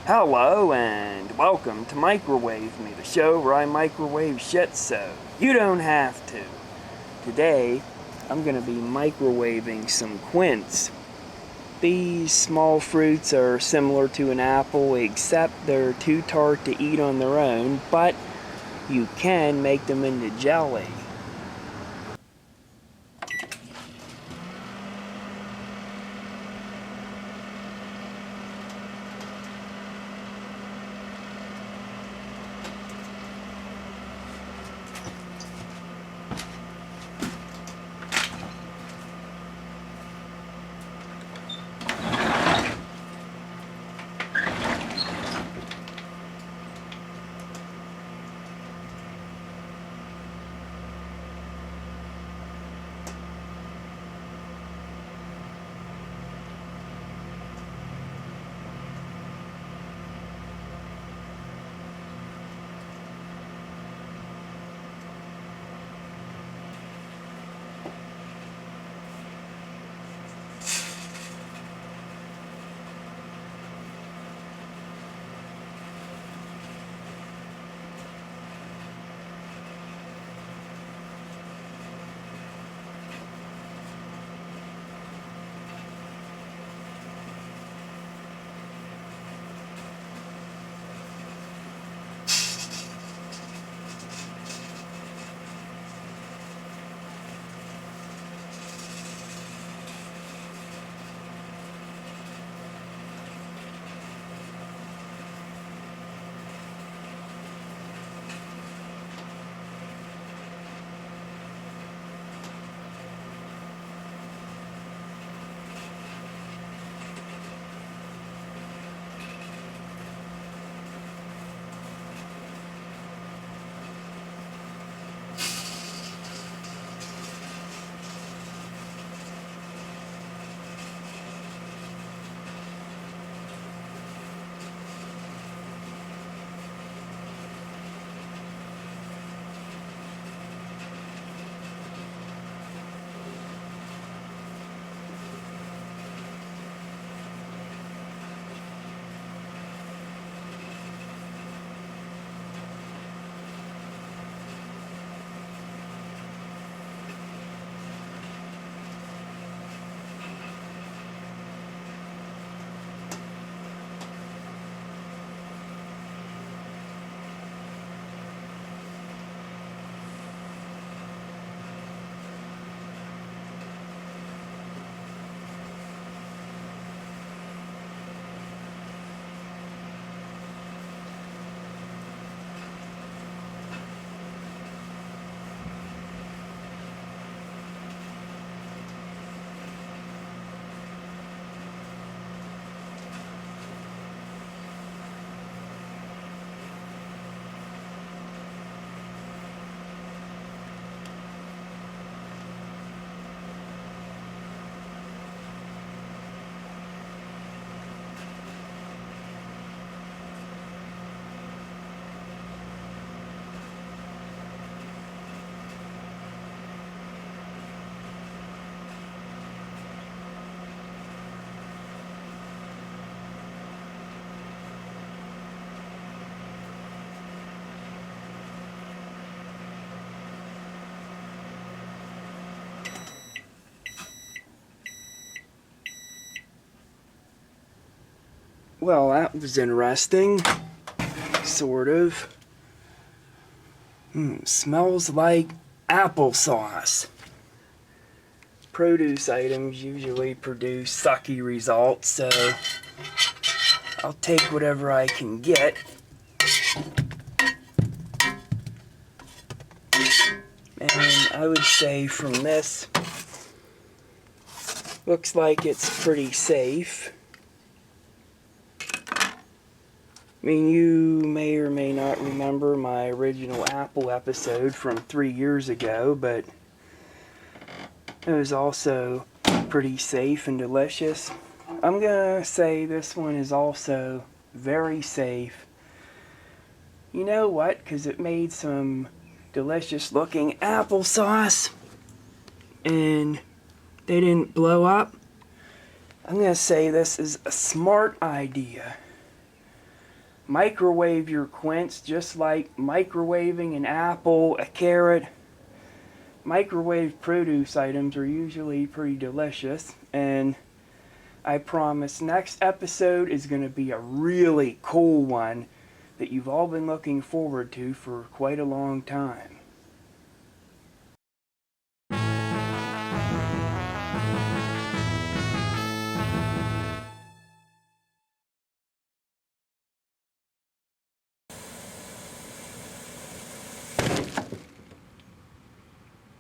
Hello and welcome to Microwave Me, the show where I microwave shit so you don't have to. Today, I'm going to be microwaving some quince. These small fruits are similar to an apple, except they're too tart to eat on their own, but you can make them into jelly. Well, that was interesting. Sort of. Smells like applesauce. Produce items usually produce sucky results, so I'll take whatever I can get. And I would say from this, looks like it's pretty safe. I mean, you may or may not remember my original apple episode from 3 years ago, but it was also pretty safe and delicious. I'm gonna say this one is also very safe. You know what? Because it made some delicious looking applesauce, and they didn't blow up. I'm going to say this is a smart idea. Microwave your quince just like microwaving an apple, a carrot. Microwave produce items are usually pretty delicious, and I promise next episode is going to be a really cool one that you've all been looking forward to for quite a long time.